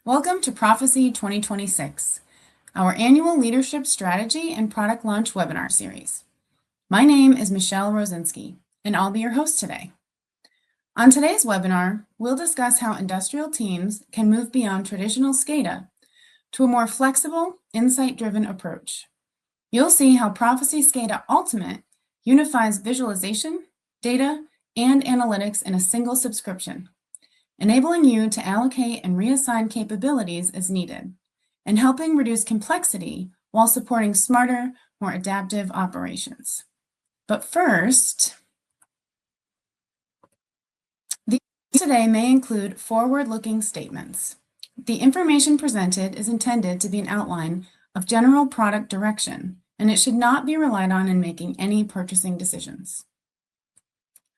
Welcome to Proficy 2026, our annual Leadership Strategy and Product Launch webinar series. My name is Michelle Rosinski, and I'll be your host today. On today's webinar, we'll discuss how industrial teams can move beyond traditional SCADA to a more flexible, insight-driven approach. You'll see how Proficy SCADA Ultimate unifies visualization, data, and analytics in a single subscription, enabling you to allocate and reassign capabilities as needed, and helping reduce complexity while supporting smarter, more adaptive operations. But first, these today may include forward-looking statements. The information presented is intended to be an outline of general product direction, and it should not be relied on in making any purchasing decisions.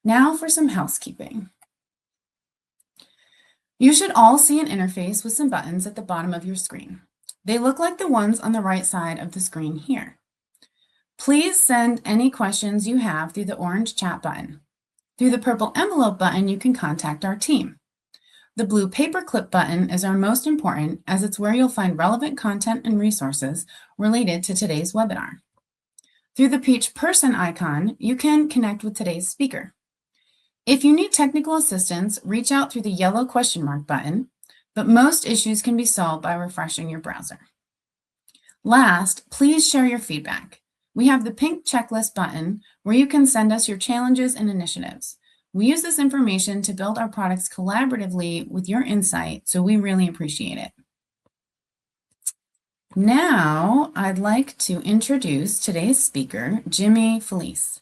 Now for some housekeeping. You should all see an interface with some buttons at the bottom of your screen. They look like the ones on the right side of the screen here. Please send any questions you have through the orange chat button. Through the purple envelope button, you can contact our team. The blue paperclip button is our most important, as it's where you'll find relevant content and resources related to today's webinar. Through the peach person icon, you can connect with today's speaker. If you need technical assistance, reach out through the yellow question mark button, but most issues can be solved by refreshing your browser. Last, please share your feedback. We have the pink checklist button where you can send us your challenges and initiatives. We use this information to build our products collaboratively with your insight, so we really appreciate it. Now, I'd like to introduce today's speaker, Jimmy Felice.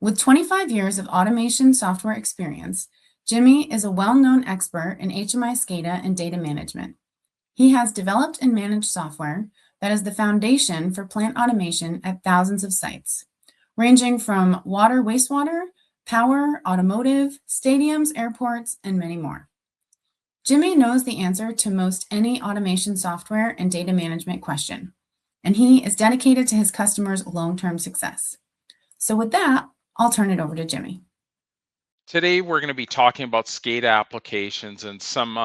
With 25 years of automation software experience, Jimmy is a well-known expert in HMI SCADA and data management. He has developed and managed software that is the foundation for plant automation at thousands of sites, ranging from water, wastewater, power, automotive, stadiums, airports, and many more. Jimmy knows the answer to most any automation software and data management question, and he is dedicated to his customers' long-term success. So with that, I'll turn it over to Jimmy. Today, we're going to be talking about SCADA applications and some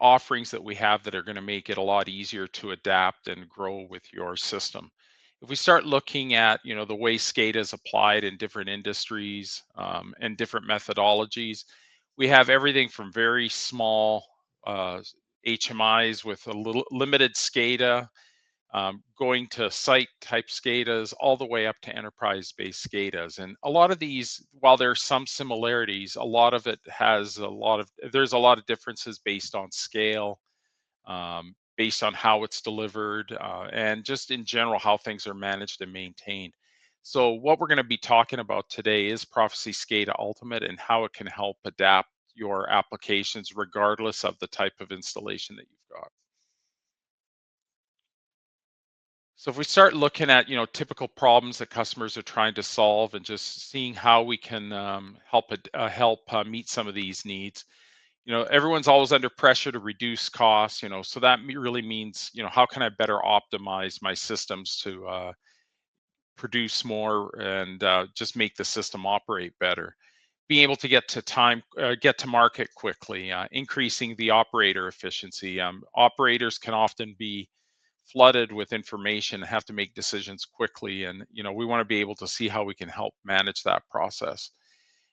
offerings that we have that are going to make it a lot easier to adapt and grow with your system. If we start looking at, the way SCADA is applied in different industries and different methodologies, we have everything from very small HMIs with a limited SCADA, going to site type SCADAs all the way up to enterprise-based SCADAs. And a lot of these, while there's some similarities, a lot of it has there's a lot of differences based on scale, based on how it's delivered, and just in general, how things are managed and maintained. So what we're going to be talking about today is Proficy SCADA Ultimate and how it can help adapt your applications regardless of the type of installation that you've got. So if we start looking at, typical problems that customers are trying to solve and just seeing how we can help meet some of these needs, everyone's always under pressure to reduce costs, so that really means, how can I better optimize my systems to produce more and just make the system operate better. Being able to get to market quickly, increasing the operator efficiency. Operators can often be flooded with information and have to make decisions quickly, and we want to be able to see how we can help manage that process.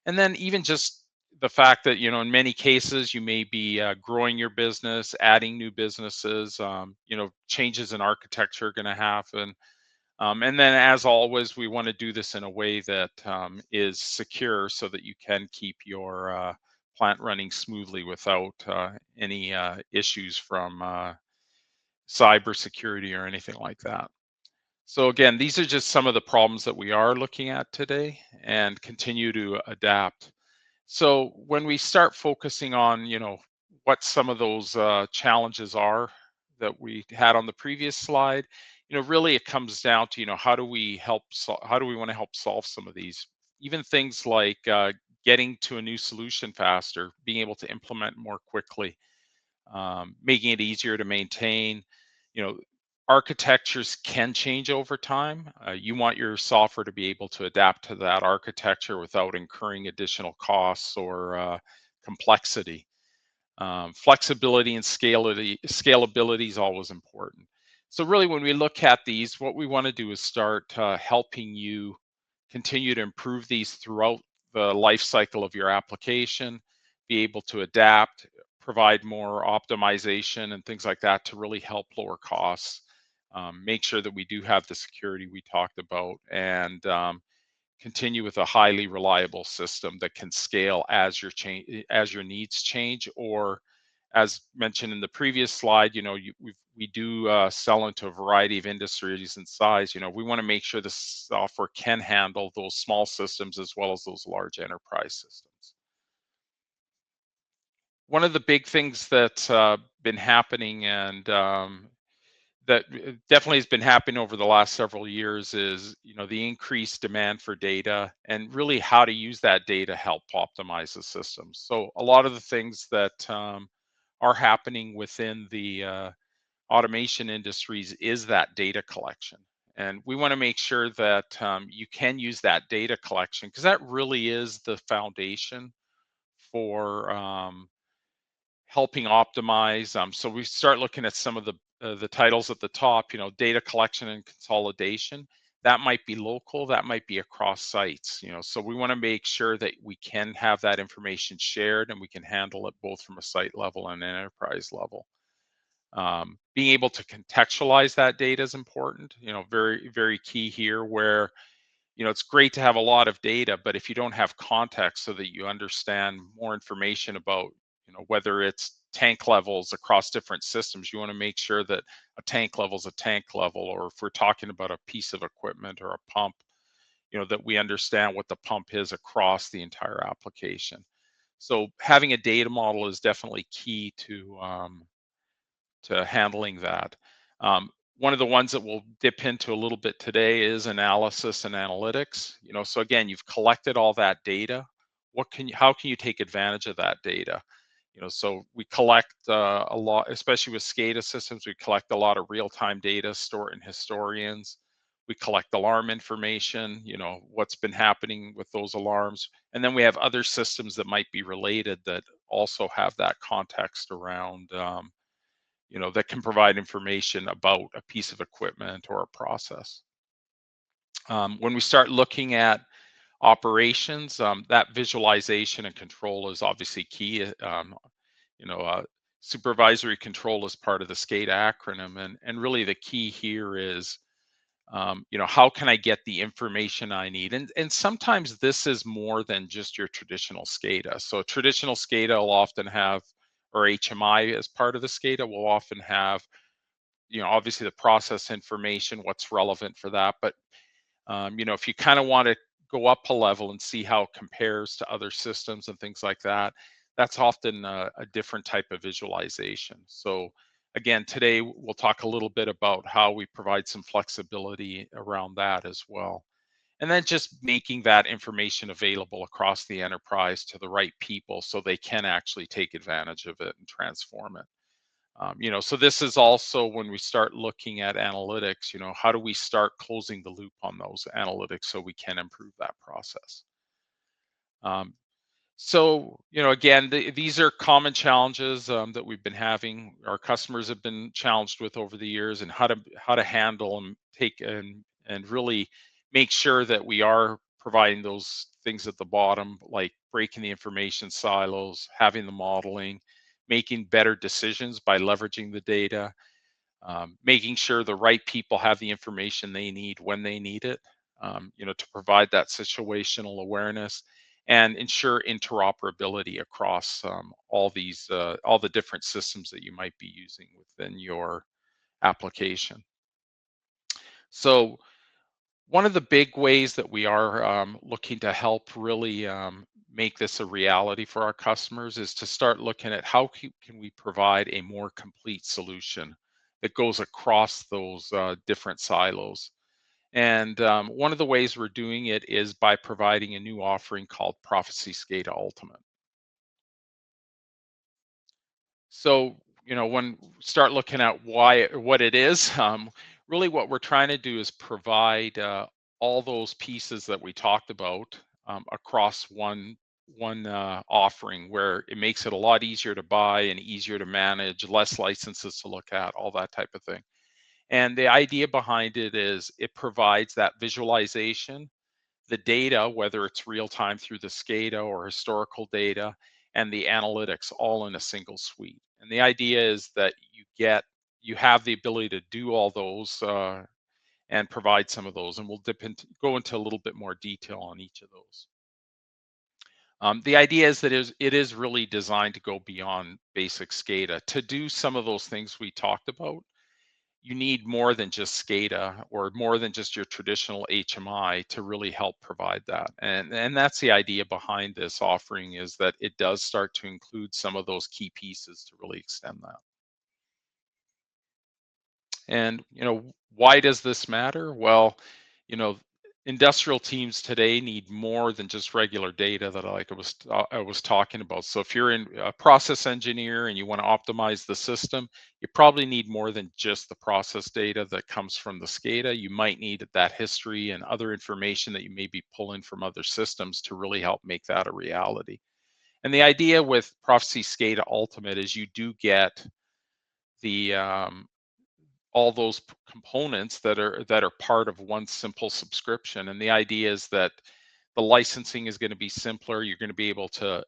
And then even just the fact that in many cases you may be growing your business, adding new businesses, changes in architecture are going to happen, and then as always we want to do this in a way that is secure so that you can keep your plant running smoothly without any issues from cybersecurity or anything like that. So again, these are just some of the problems that we are looking at today and continue to adapt. So when we start focusing on, what some of those challenges are that we had on the previous slide, really it comes down to, how do we want to help solve some of these, even things like getting to a new solution faster, being able to implement more quickly, making it easier to maintain. Architectures can change over time. You want your software to be able to adapt to that architecture without incurring additional costs or complexity. Flexibility and scalability is always important. So really, when we look at these, what we want to do is start helping you continue to improve these throughout the life cycle of your application, be able to adapt, provide more optimization and things like that to really help lower costs, make sure that we do have the security we talked about, and continue with a highly reliable system that can scale as as your needs change, or as mentioned in the previous slide, we do sell into a variety of industries and size. We want to make sure the software can handle those small systems as well as those large enterprise systems. One of the big things that's been happening, and that definitely has been happening over the last several years, is the increased demand for data and really how to use that data to help optimize the system. So a lot of the things that are happening within the automation industries is that data collection, and we want to make sure that you can use that data collection, because that really is the foundation for helping optimize. So we start looking at some of the titles at the top. Data collection and consolidation. That might be local. That might be across sites. So we want to make sure that we can have that information shared and we can handle it both from a site level and an enterprise level. Being able to contextualize that data is important. Very, very key here, where it's great to have a lot of data, but if you don't have context so that you understand more information about, whether it's tank levels across different systems, you want to make sure that a tank level is a tank level, or if we're talking about a piece of equipment or a pump, that we understand what the pump is across the entire application. So having a data model is definitely key to handling that. Um, One of the ones that we'll dip into a little bit today is analysis and analytics. So again, you've collected all that data. How can you take advantage of that data? So we collect a lot, especially with SCADA systems. We collect a lot of real-time data stored in historians. We collect alarm information. What's been happening with those alarms, and then we have other systems that might be related that also have that context around. That can provide information about a piece of equipment or a process. When we start looking at operations, that visualization and control is obviously key. You know, uh, Supervisory control is part of the SCADA acronym, and really the key here is, how can I get the information I need? And sometimes this is more than just your traditional SCADA. So traditional SCADA will often have, or HMI as part of the SCADA will often have, obviously the process information, what's relevant for that. But if you kind of want to go up a level and see how it compares to other systems and things like that, that's often a different type of visualization. So again, today we'll talk a little bit about how we provide some flexibility around that as well. And then just making that information available across the enterprise to the right people so they can actually take advantage of it and transform it. So this is also when we start looking at analytics, how do we start closing the loop on those analytics so we can improve that process? Um, again, these are common challenges that we've been having. Our customers have been challenged with over the years, and how to handle and take and really make sure that we are providing those things at the bottom, like breaking the information silos, having the modeling, making better decisions by leveraging the data, making sure the right people have the information they need when they need it, to provide that situational awareness and ensure interoperability across all the different systems that you might be using within your application. So one of the big ways that we are looking to help really make this a reality for our customers is to start looking at how can we provide a more complete solution that goes across those different silos. And one of the ways we're doing it is by providing a new offering called Proficy SCADA Ultimate. So, when we start looking at what it is, really what we're trying to do is provide all those pieces that we talked about across offering where it makes it a lot easier to buy and easier to manage, less licenses to look at, all that type of thing. And the idea behind it is it provides that visualization, the data, whether it's real time through the SCADA or historical data, and the analytics all in a single suite. And the idea is that you have the ability to do all those and provide some of those. And we'll go into a little bit more detail on each of those. The idea is that it is really designed to go beyond basic SCADA. To do some of those things we talked about, you need more than just SCADA or more than just your traditional HMI to really help provide that. And that's the idea behind this offering, is that it does start to include some of those key pieces to really extend that. And, why does this matter? Well, you know, industrial teams today need more than just regular data that I was talking about. So if you're a process engineer and you want to optimize the system, you probably need more than just the process data that comes from the SCADA. You might need that history and other information that you may be pulling from other systems to really help make that a reality. And the idea with Proficy SCADA Ultimate is you do get the all those components that are part of one simple subscription. And the idea is that the licensing is going to be simpler. You're going to be able to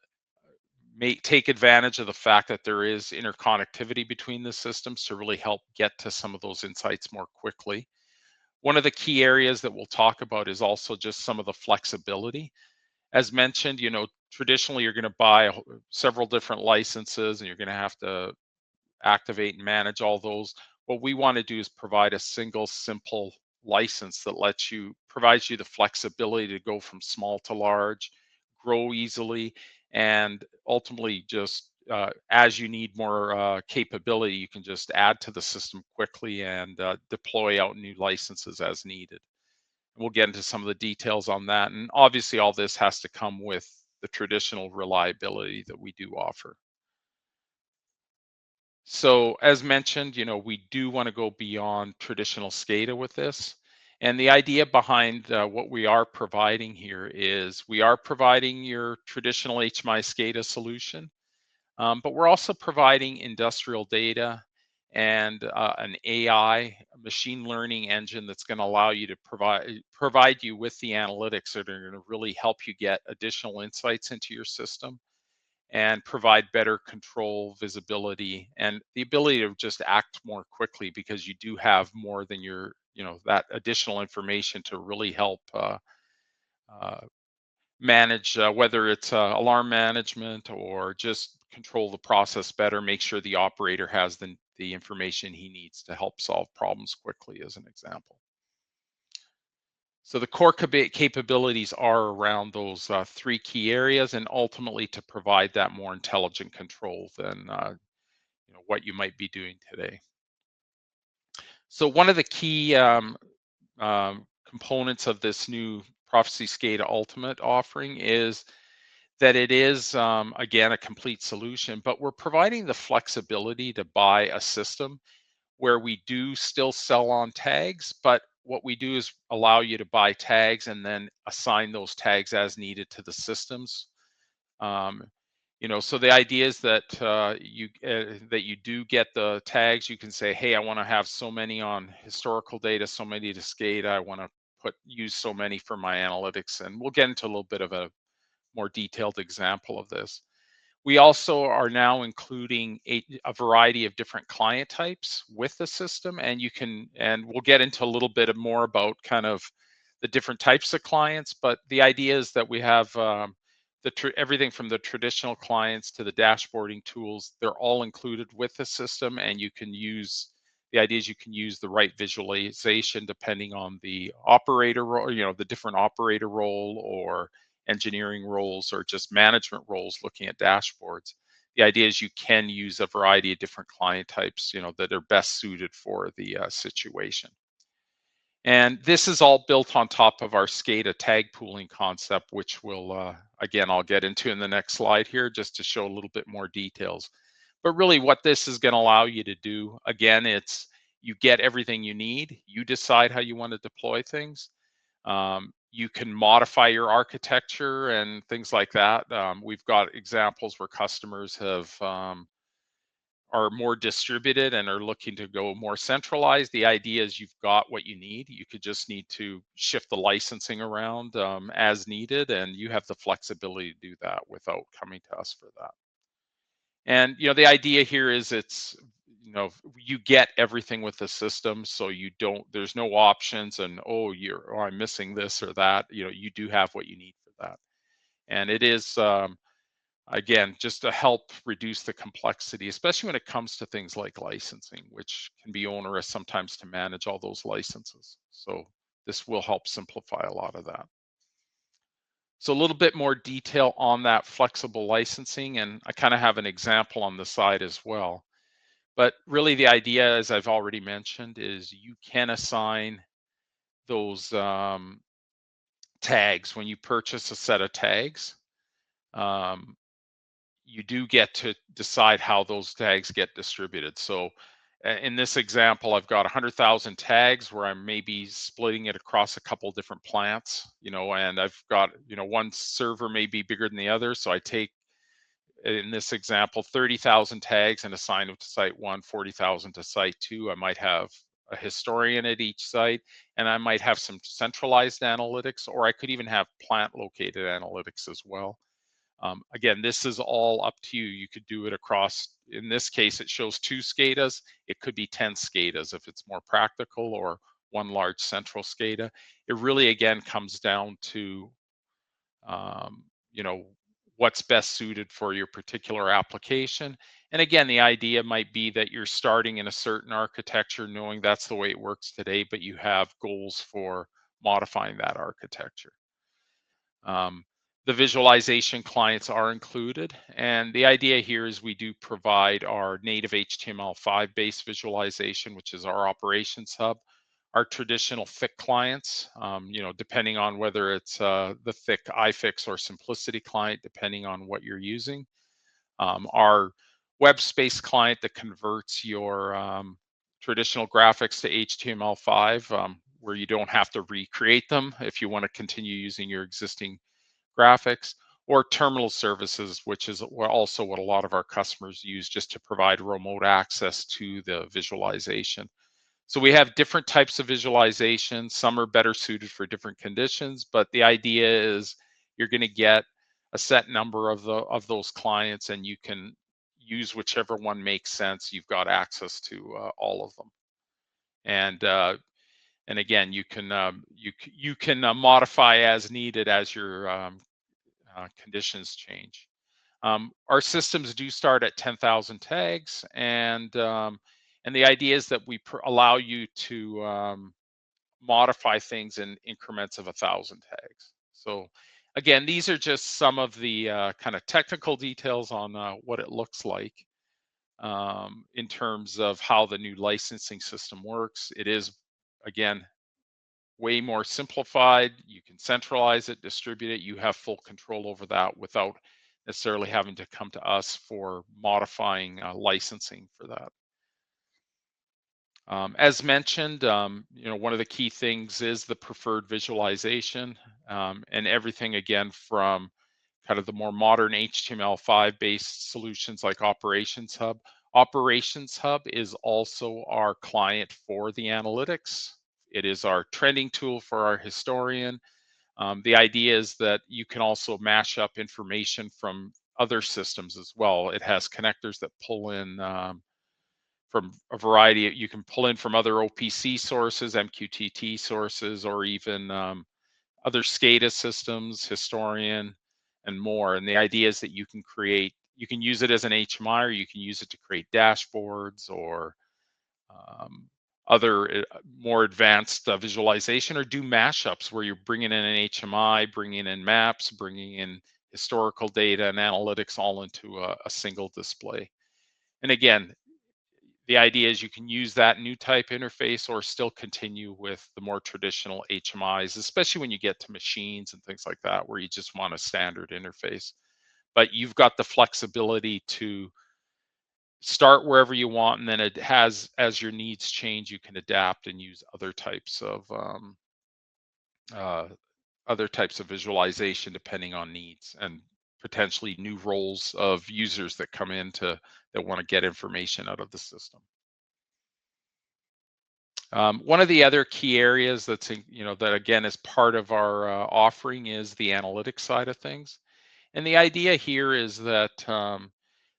take advantage of the fact that there is interconnectivity between the systems to really help get to some of those insights more quickly. One of the key areas that we'll talk about is also just some of the flexibility. As mentioned, traditionally you're going to buy several different licenses and you're going to have to activate and manage all those. What we want to do is provide a single simple license that provides you the flexibility to go from small to large, grow easily, and ultimately just as you need more capability, you can just add to the system quickly and deploy out new licenses as needed. We'll get into some of the details on that. And obviously all this has to come with the traditional reliability that we do offer. So as mentioned, we do want to go beyond traditional SCADA with this. And the idea behind what we are providing here is we are providing your traditional HMI SCADA solution, but we're also providing industrial data and an AI machine learning engine that's going to allow you to provide you with the analytics that are going to really help you get additional insights into your system and provide better control, visibility, and the ability to just act more quickly, because you do have more than that additional information to really help uh, manage, whether it's alarm management or just control the process better, make sure the operator has the information he needs to help solve problems quickly, as an example. So the core capabilities are around those three key areas, and ultimately to provide that more intelligent control than what you might be doing today. So one of the key components of this new Proficy SCADA Ultimate offering is that it is, again, a complete solution, but we're providing the flexibility to buy a system where we do still sell on tags, but what we do is allow you to buy tags and then assign those tags as needed to the systems. Um, so the idea is that you do get the tags. You can say, hey, I want to have so many on historical data, so many to SCADA. I want to use so many for my analytics, and we'll get into a little bit of a more detailed example of this. We also are now including a variety of different client types with the system, and we'll get into a little bit more about kind of the different types of clients. But the idea is that we have everything from the traditional clients to the dashboarding tools. They're all included with the system, and the idea is you can use the right visualization depending on the operator role, the different operator role or engineering roles or just management roles looking at dashboards. The idea is you can use a variety of different client types, that are best suited for the situation. And this is all built on top of our SCADA tag pooling concept, which again, I'll get into in the next slide here just to show a little bit more details. But really what this is going to allow you to do, again, you get everything you need. You decide how you want to deploy things. You can modify your architecture and things like that. We've got examples where customers are more distributed and are looking to go more centralized. The idea is you've got what you need. You could just need to shift the licensing around as needed, and you have the flexibility to do that without coming to us for that. And the idea here is you get everything with the system, so there's no options and I'm missing this or that. You do have what you need for that. And it is again, just to help reduce the complexity, especially when it comes to things like licensing, which can be onerous sometimes to manage all those licenses. So this will help simplify a lot of that. So a little bit more detail on that flexible licensing, and I kind of have an example on the side as well. But really the idea, as I've already mentioned, is you can assign those tags when you purchase a set of tags. You do get to decide how those tags get distributed. So in this example, I've got 100,000 tags where I'm maybe splitting it across a couple different plants, and I've got, one server may be bigger than the other. So I take, in this example, 30,000 tags and assign them to site 1, 40,000 to site 2. I might have a historian at each site, and I might have some centralized analytics, or I could even have plant located analytics as well. Again, this is all up to you. You could do it across, in this case, it shows 2 SCADAs. It could be 10 SCADAs if it's more practical, or one large central SCADA. It really, again, comes down to, you know, what's best suited for your particular application. And again, the idea might be that you're starting in a certain architecture, knowing that's the way it works today, but you have goals for modifying that architecture. The visualization clients are included. And the idea here is we do provide our native HTML5 based visualization, which is our operations hub, our traditional thick clients, depending on whether it's the thick iFix or simplicity client, depending on what you're using. Our web space client that converts your traditional graphics to HTML5, where you don't have to recreate them if you want to continue using your existing graphics, or terminal services, which is also what a lot of our customers use just to provide remote access to the visualization. So we have different types of visualization. Some are better suited for different conditions, but the idea is you're going to get a set number of those clients, and you can use whichever one makes sense. You've got access to all of them, and again, you can modify as needed as your conditions change. Our systems do start at 10,000 tags, and the idea is that we allow you to modify things in increments of 1,000 tags. So again, these are just some of the kind of technical details on what it looks like in terms of how the new licensing system works. It is, again, way more simplified. You can centralize it, distribute it. You have full control over that without necessarily having to come to us for modifying licensing for that. As mentioned, one of the key things is the preferred visualization, and everything, again, from kind of the more modern HTML5 based solutions like Operations Hub. Operations Hub is also our client for the analytics. It is our trending tool for our historian. The idea is that you can also mash up information from other systems as well. It has connectors that pull in from a variety. You can pull in from other OPC sources, MQTT sources, or even other SCADA systems, historian, and more. And the idea is that you can use it as an HMI, or you can use it to create dashboards, or other more advanced visualization, or do mashups where you're bringing in an HMI, bringing in maps, bringing in historical data and analytics all into a single display. And again, the idea is you can use that new type interface or still continue with the more traditional HMIs, especially when you get to machines and things like that, where you just want a standard interface. But you've got the flexibility to start wherever you want, and then it has, as your needs change, you can adapt and use other types of other types of visualization depending on needs and potentially new roles of users that come in that want to get information out of the system. One of the other key areas that again is part of our offering is the analytics side of things. And the idea here is that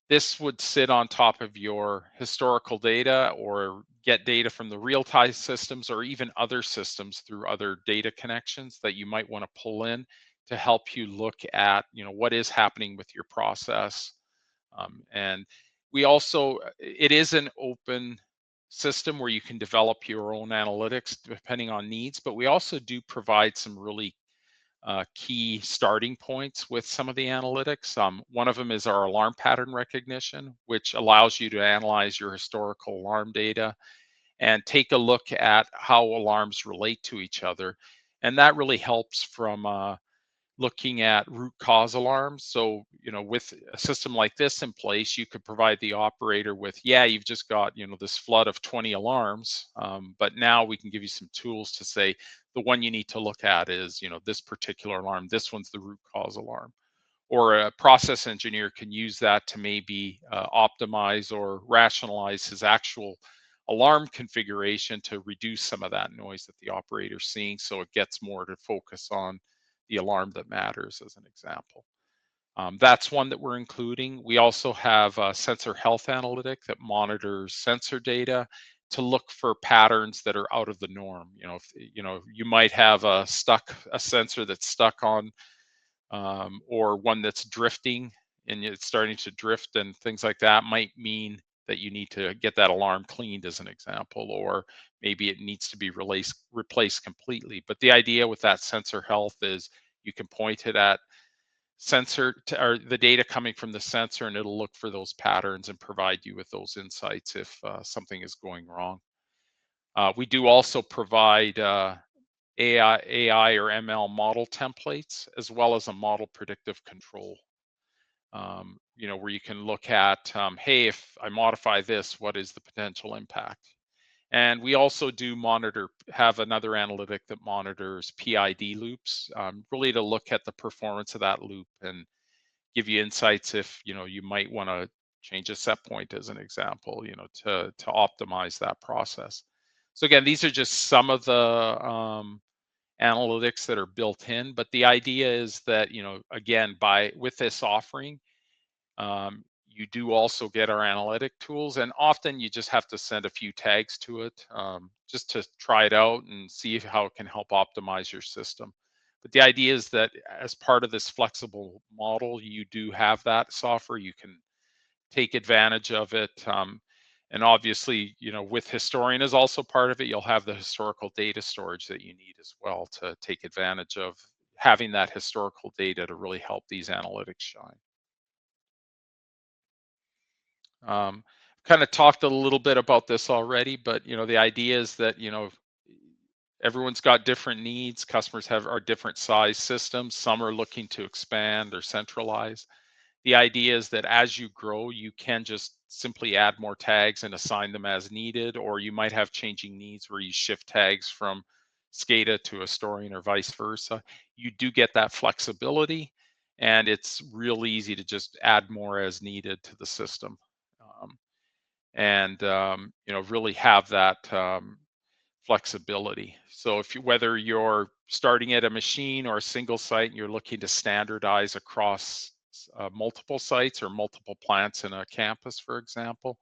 this would sit on top of your historical data or get data from the real-time systems or even other systems through other data connections that you might want to pull in to help you look at, what is happening with your process. And we also, it is an open system where you can develop your own analytics depending on needs, but we also do provide some really key starting points with some of the analytics. One of them is our alarm pattern recognition, which allows you to analyze your historical alarm data and take a look at how alarms relate to each other. And that really helps from looking at root cause alarms. So, with a system like this in place, you could provide the operator with, yeah, you've just got, this flood of 20 alarms, but now we can give you some tools to say, the one you need to look at is, this particular alarm, this one's the root cause alarm. Or a process engineer can use that to maybe optimize or rationalize his actual alarm configuration to reduce some of that noise that the operator's seeing, so it gets more to focus on the alarm that matters, as an example. That's one that we're including. We also have a sensor health analytic that monitors sensor data to look for patterns that are out of the norm. You might have a sensor that's stuck on, or one that's drifting and it's starting to drift, and things like that might mean that you need to get that alarm cleaned, as an example, or maybe it needs to be replaced completely. But the idea with that sensor health is you can point it at or the data coming from the sensor, and it'll look for those patterns and provide you with those insights if something is going wrong. We do also provide AI or ML model templates, as well as a model predictive control, where you can look at, hey, if I modify this, what is the potential impact? And we also do have another analytic that monitors PID loops, really to look at the performance of that loop and give you insights if, you might want to change a set point, as an example, to optimize that process. So again, these are just some of the analytics that are built in, but the idea is that, again, with this offering, you do also get our analytic tools, and often you just have to send a few tags to it, just to try it out and see how it can help optimize your system. But the idea is that as part of this flexible model, you do have that software. You can take advantage of it. And obviously, with Historian is also part of it, you'll have the historical data storage that you need as well to take advantage of having that historical data to really help these analytics shine. Kind of talked a little bit about this already, but the idea is that everyone's got different needs. Customers are different size systems. Some are looking to expand or centralize. The idea is that as you grow, you can just simply add more tags and assign them as needed, or you might have changing needs where you shift tags from SCADA to Historian or vice versa. You do get that flexibility, and it's real easy to just add more as needed to the system. And really have that flexibility. So whether you're starting at a machine or a single site and you're looking to standardize across multiple sites or multiple plants in a campus, for example,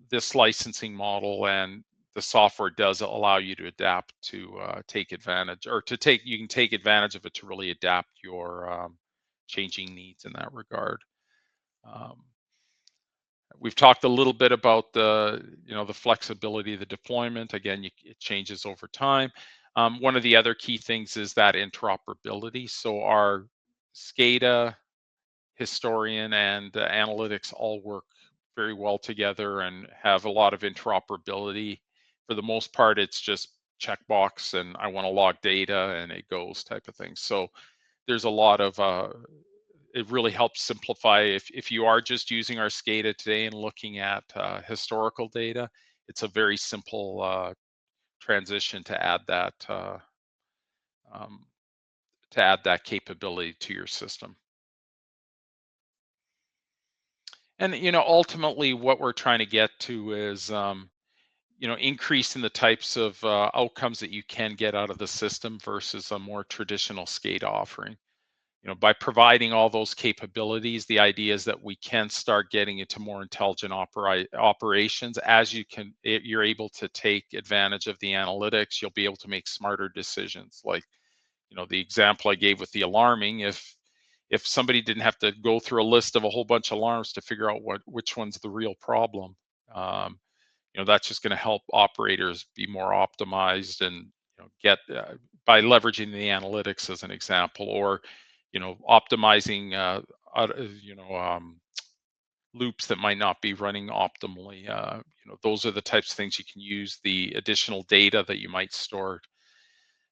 this licensing model and the software does allow you to adapt to take advantage, or you can take advantage of it to really adapt your changing needs in that regard. We've talked a little bit about the flexibility of the deployment. Again, it changes over time. One of the other key things is that interoperability. So our SCADA, Historian, and analytics all work very well together and have a lot of interoperability. For the most part, it's just checkbox and I want to log data and it goes type of thing. So there's a lot of it really helps simplify if you are just using our SCADA today and looking at historical data. It's a very simple transition to add that to add that capability to your system. And ultimately, what we're trying to get to is increasing the types of outcomes that you can get out of the system versus a more traditional SCADA offering. By providing all those capabilities, the idea is that we can start getting into more intelligent operations. As you're able to take advantage of the analytics, you'll be able to make smarter decisions. Like, the example I gave with the alarming, if somebody didn't have to go through a list of a whole bunch of alarms to figure out which one's the real problem, that's just going to help operators be more optimized and get by leveraging the analytics as an example, or optimizing loops that might not be running optimally. Those are the types of things you can use the additional data that you might store.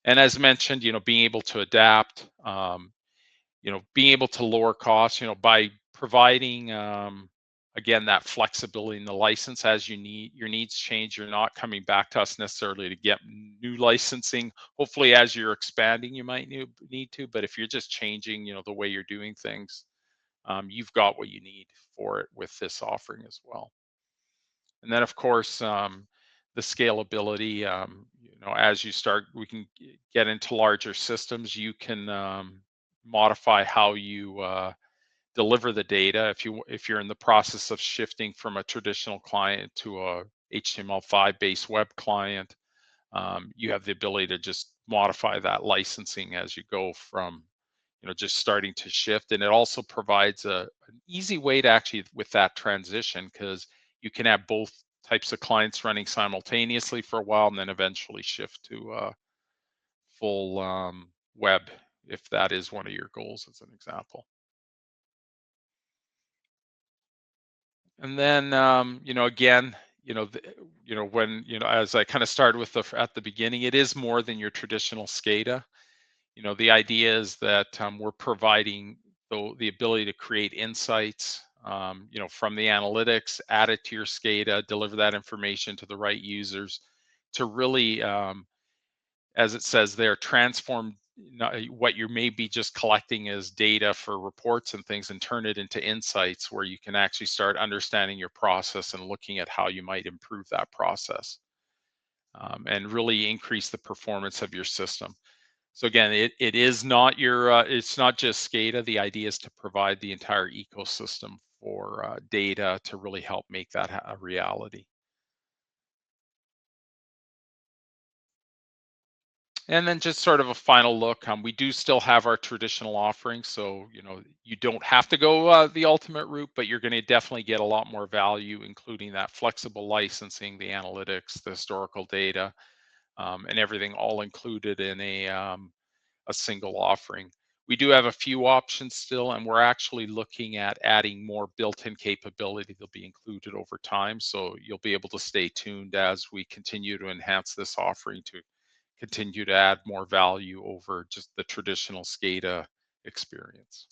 And as mentioned, being able to adapt, being able to lower costs, by providing again, that flexibility in the license as your needs change. You're not coming back to us necessarily to get new licensing. Hopefully, as you're expanding, you might need to, but if you're just changing, the way you're doing things, you've got what you need for it with this offering as well. And then, of course, the scalability. As we can get into larger systems. You can modify how you deliver the data. If you're in the process of shifting from a traditional client to a HTML5 based web client, you have the ability to just modify that licensing as you go from just starting to shift. And it also provides an easy way to actually with that transition, because you can have both types of clients running simultaneously for a while and then eventually shift to full web, if that is one of your goals, as an example. And then, again, when, as I kind of started with at the beginning, it is more than your traditional SCADA. The idea is that we're providing the ability to create insights, from the analytics, add it to your SCADA, deliver that information to the right users to really, as it says there, transform what you may be just collecting as data for reports and things and turn it into insights where you can actually start understanding your process and looking at how you might improve that process, and really increase the performance of your system. So again, it is not it's not just SCADA. The idea is to provide the entire ecosystem for data to really help make that a reality. And then just sort of a final look, we do still have our traditional offerings. So, you don't have to go the ultimate route, but you're going to definitely get a lot more value, including that flexible licensing, the analytics, the historical data, and everything all included in a single offering. We do have a few options still, and we're actually looking at adding more built-in capability that'll be included over time. So you'll be able to stay tuned as we continue to enhance this offering to continue to add more value over just the traditional SCADA experience.